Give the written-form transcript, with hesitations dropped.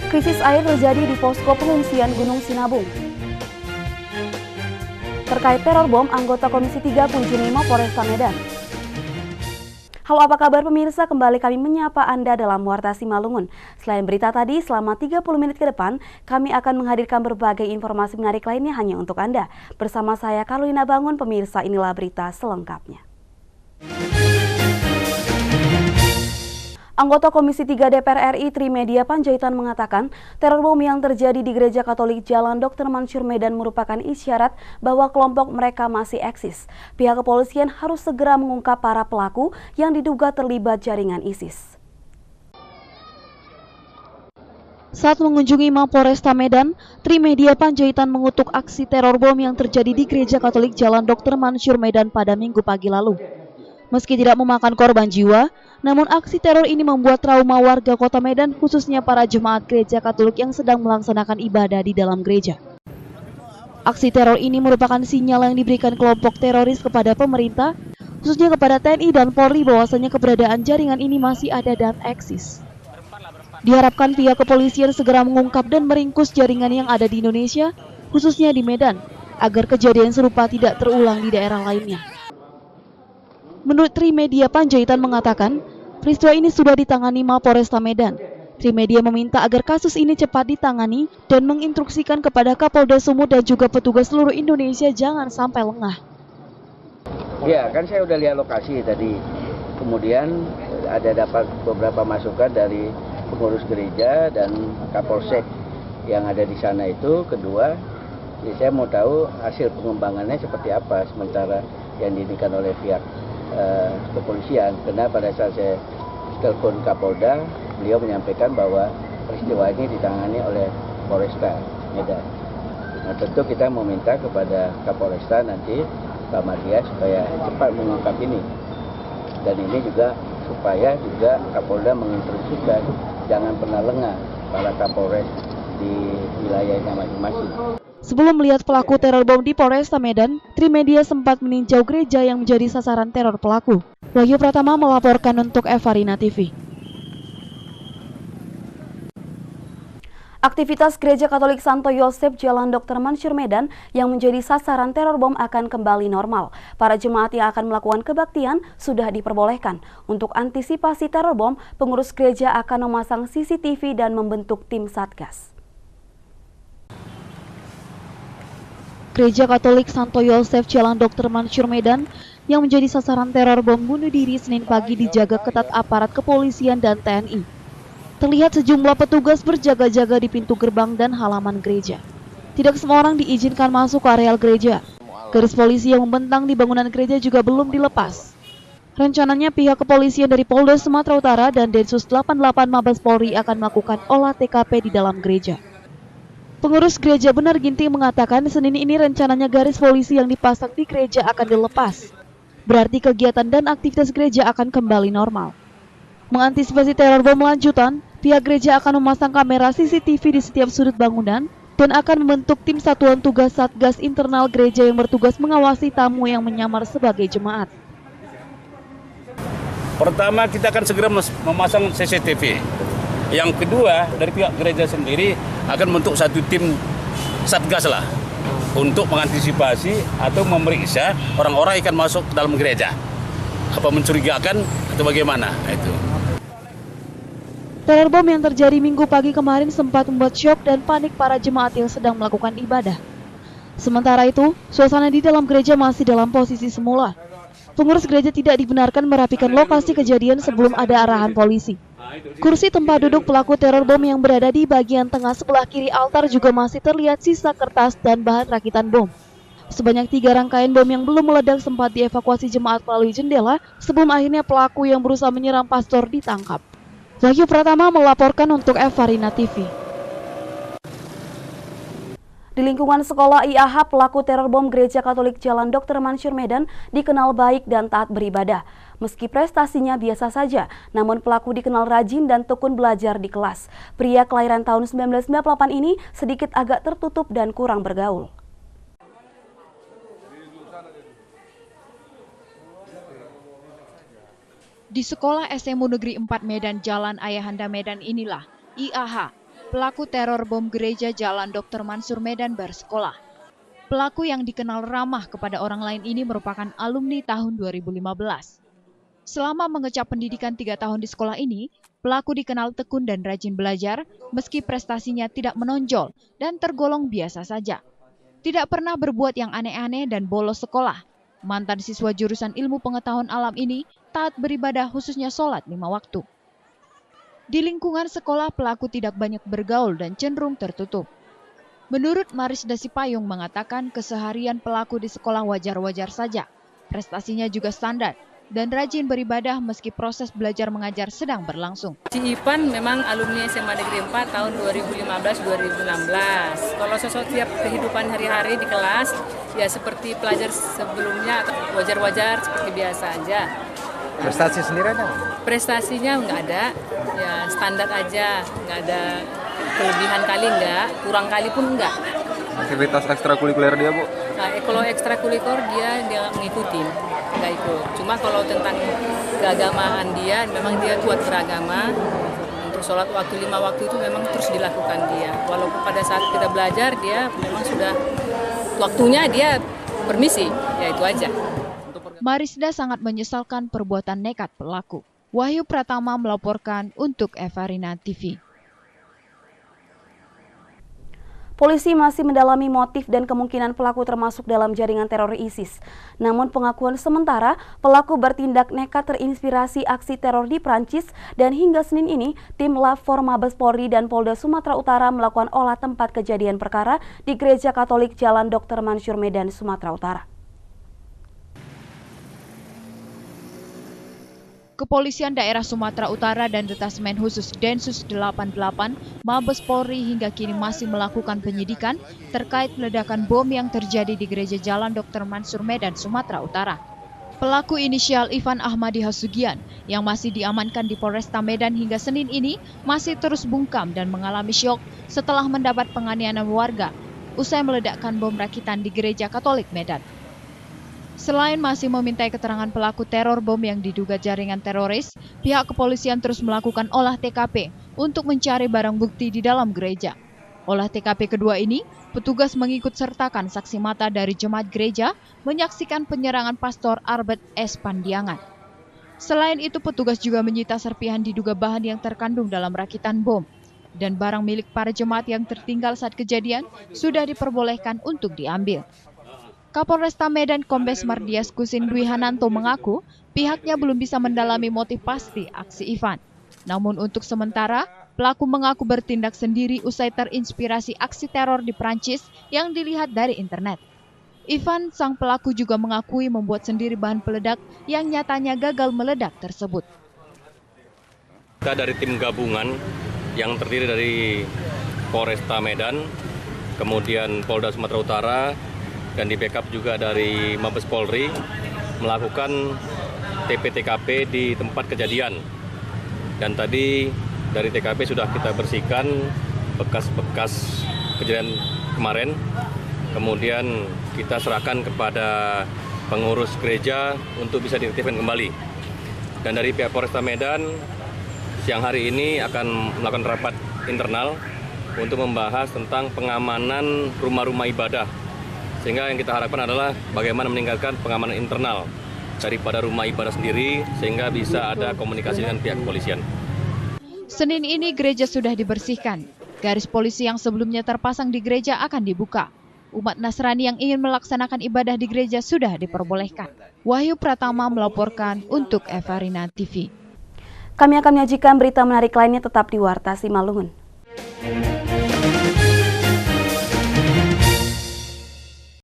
Krisis air terjadi di posko pengungsian Gunung Sinabung. Terkait teror bom, anggota Komisi 3 Puji Nimo Polresta Medan. Halo, apa kabar pemirsa? Kembali kami menyapa Anda dalam Warta Simalungun. Selain berita tadi, selama 30 menit ke depan, kami akan menghadirkan berbagai informasi menarik lainnya hanya untuk Anda. Bersama saya, Carolina Bangun, pemirsa, inilah berita selengkapnya. Anggota Komisi 3 DPR RI Trimedia Panjaitan mengatakan teror bom yang terjadi di Gereja Katolik Jalan Dr. Mansur Medan merupakan isyarat bahwa kelompok mereka masih eksis. Pihak kepolisian harus segera mengungkap para pelaku yang diduga terlibat jaringan ISIS. Saat mengunjungi Mapolresta Medan, Trimedia Panjaitan mengutuk aksi teror bom yang terjadi di Gereja Katolik Jalan Dr. Mansur Medan pada Minggu pagi lalu. Meski tidak memakan korban jiwa, namun aksi teror ini membuat trauma warga kota Medan, khususnya para jemaat gereja Katolik yang sedang melaksanakan ibadah di dalam gereja. Aksi teror ini merupakan sinyal yang diberikan kelompok teroris kepada pemerintah, khususnya kepada TNI dan Polri, bahwasanya keberadaan jaringan ini masih ada dan eksis. Diharapkan pihak kepolisian segera mengungkap dan meringkus jaringan yang ada di Indonesia, khususnya di Medan, agar kejadian serupa tidak terulang di daerah lainnya. Menurut Trimedia Panjaitan mengatakan, peristiwa ini sudah ditangani Mapolresta Medan. Trimedia meminta agar kasus ini cepat ditangani dan menginstruksikan kepada Kapolda Sumut dan juga petugas seluruh Indonesia jangan sampai lengah. Ya, kan saya udah lihat lokasi tadi. Kemudian ada dapat beberapa masukan dari pengurus gereja dan Kapolsek yang ada di sana itu. Kedua, saya mau tahu hasil pengembangannya seperti apa sementara yang diberikan oleh pihak kepolisian, karena pada saat saya telepon Kapolda, beliau menyampaikan bahwa peristiwa ini ditangani oleh Polresta Medan. Nah, tentu kita meminta kepada Kapolresta nanti Pak Mardia supaya cepat mengungkap ini, dan ini juga supaya juga Kapolda menginstruksikan jangan pernah lengah para Kapolres di wilayahnya masing-masing. Sebelum melihat pelaku teror bom di Polresta Medan, Trimedia sempat meninjau gereja yang menjadi sasaran teror pelaku. Wahyu Pratama melaporkan untuk Evarina TV. Aktivitas Gereja Katolik Santo Yosef Jalan Dr. Mansur Medan yang menjadi sasaran teror bom akan kembali normal. Para jemaat yang akan melakukan kebaktian sudah diperbolehkan. Untuk antisipasi teror bom, pengurus gereja akan memasang CCTV dan membentuk tim Satgas. Gereja Katolik Santo Yosef Jalan Dr. Mansur Medan yang menjadi sasaran teror bom bunuh diri Senin pagi dijaga ketat aparat kepolisian dan TNI. Terlihat sejumlah petugas berjaga-jaga di pintu gerbang dan halaman gereja. Tidak semua orang diizinkan masuk ke areal gereja. Garis polisi yang membentang di bangunan gereja juga belum dilepas. Rencananya pihak kepolisian dari Polda Sumatera Utara dan Densus 88 Mabes Polri akan melakukan olah TKP di dalam gereja. Pengurus gereja Benar Ginting mengatakan Senin ini rencananya garis polisi yang dipasang di gereja akan dilepas. Berarti kegiatan dan aktivitas gereja akan kembali normal. Mengantisipasi teror bom lanjutan, pihak gereja akan memasang kamera CCTV di setiap sudut bangunan dan akan membentuk tim satuan tugas Satgas internal gereja yang bertugas mengawasi tamu yang menyamar sebagai jemaat. Pertama, kita akan segera memasang CCTV. Yang kedua, dari pihak gereja sendiri akan membentuk satu tim Satgas lah untuk mengantisipasi atau memeriksa orang-orang yang akan masuk ke dalam gereja. Apa mencurigakan atau bagaimana? Itu. Teror bom yang terjadi Minggu pagi kemarin sempat membuat syok dan panik para jemaat yang sedang melakukan ibadah. Sementara itu, suasana di dalam gereja masih dalam posisi semula. Pengurus gereja tidak dibenarkan merapikan lokasi kejadian sebelum ada arahan polisi. Kursi tempat duduk pelaku teror bom yang berada di bagian tengah sebelah kiri altar juga masih terlihat sisa kertas dan bahan rakitan bom. Sebanyak 3 rangkaian bom yang belum meledak sempat dievakuasi jemaat melalui jendela sebelum akhirnya pelaku yang berusaha menyerang pastor ditangkap. Wahyu Pratama melaporkan untuk Evarina TV. Di lingkungan sekolah IAH, pelaku teror bom Gereja Katolik Jalan Dr. Mansur Medan dikenal baik dan taat beribadah. Meski prestasinya biasa saja, namun pelaku dikenal rajin dan tekun belajar di kelas. Pria kelahiran tahun 1998 ini sedikit agak tertutup dan kurang bergaul. Di sekolah SMU Negeri 4 Medan Jalan Ayahanda Medan inilah IAH, pelaku teror bom gereja Jalan Dr. Mansur Medan bersekolah. Pelaku yang dikenal ramah kepada orang lain ini merupakan alumni tahun 2015. Selama mengecap pendidikan 3 tahun di sekolah ini, pelaku dikenal tekun dan rajin belajar meski prestasinya tidak menonjol dan tergolong biasa saja. Tidak pernah berbuat yang aneh-aneh dan bolos sekolah. Mantan siswa jurusan ilmu pengetahuan alam ini taat beribadah khususnya sholat 5 waktu. Di lingkungan sekolah pelaku tidak banyak bergaul dan cenderung tertutup. Menurut Marisda Sipayung mengatakan keseharian pelaku di sekolah wajar-wajar saja. Prestasinya juga standar dan rajin beribadah meski proses belajar mengajar sedang berlangsung. Si Ivan memang alumni SMA Negeri 4 tahun 2015-2016. Kalau setiap kehidupan hari-hari di kelas, ya seperti pelajar sebelumnya, wajar-wajar seperti biasa aja. Prestasi sendiri ada? Prestasinya nggak ada, ya standar aja, nggak ada kelebihan kali nggak, kurang kali pun nggak. Aktivitas ekstrakurikuler dia, Bu? Nah, kalau ekstrakurikuler dia ngikutin, nggak ikut. Cuma kalau tentang keagamaan dia, memang dia kuat beragama. Untuk sholat waktu 5 waktu itu memang terus dilakukan dia. Walaupun pada saat kita belajar dia memang sudah waktunya dia permisi, ya itu aja. Marisda sangat menyesalkan perbuatan nekat pelaku. Wahyu Pratama melaporkan untuk Evarina TV. Polisi masih mendalami motif dan kemungkinan pelaku termasuk dalam jaringan teror ISIS. Namun pengakuan sementara, pelaku bertindak nekat terinspirasi aksi teror di Prancis dan hingga Senin ini, tim Lafor Mabes Polri dan Polda Sumatera Utara melakukan olah tempat kejadian perkara di Gereja Katolik Jalan Dr. Mansur Medan, Sumatera Utara. Kepolisian Daerah Sumatera Utara dan Detasemen Khusus Densus 88 Mabes Polri hingga kini masih melakukan penyidikan terkait ledakan bom yang terjadi di Gereja Jalan Dr. Mansur Medan, Sumatera Utara. Pelaku inisial Ivan Ahmadi Hasugian yang masih diamankan di Polresta Medan hingga Senin ini masih terus bungkam dan mengalami syok setelah mendapat penganiayaan warga usai meledakkan bom rakitan di Gereja Katolik Medan. Selain masih memintai keterangan pelaku teror bom yang diduga jaringan teroris, pihak kepolisian terus melakukan olah TKP untuk mencari barang bukti di dalam gereja. Olah TKP kedua ini, petugas mengikut sertakan saksi mata dari jemaat gereja menyaksikan penyerangan Pastor Albert S. Pandiangan. Selain itu, petugas juga menyita serpihan diduga bahan yang terkandung dalam rakitan bom. Dan barang milik para jemaat yang tertinggal saat kejadian sudah diperbolehkan untuk diambil. Kapolresta Medan Kombes Mardias Kusin Dwi Hananto mengaku pihaknya belum bisa mendalami motif pasti aksi Ivan. Namun untuk sementara, pelaku mengaku bertindak sendiri usai terinspirasi aksi teror di Prancis yang dilihat dari internet. Ivan, sang pelaku juga mengakui membuat sendiri bahan peledak yang nyatanya gagal meledak tersebut. Kita dari tim gabungan yang terdiri dari Polresta Medan, kemudian Polda Sumatera Utara, dan di backup juga dari Mabes Polri melakukan TP-TKP di tempat kejadian. Dan tadi dari TKP sudah kita bersihkan bekas-bekas kejadian kemarin. Kemudian kita serahkan kepada pengurus gereja untuk bisa diaktifkan kembali. Dan dari pihak Polresta Medan siang hari ini akan melakukan rapat internal untuk membahas tentang pengamanan rumah-rumah ibadah. Sehingga yang kita harapkan adalah bagaimana meningkatkan pengamanan internal daripada rumah ibadah sendiri sehingga bisa ada komunikasi dengan pihak kepolisian. Senin ini gereja sudah dibersihkan. Garis polisi yang sebelumnya terpasang di gereja akan dibuka. Umat Nasrani yang ingin melaksanakan ibadah di gereja sudah diperbolehkan. Wahyu Pratama melaporkan untuk Evarina TV. Kami akan menyajikan berita menarik lainnya tetap di Warta Simalungun.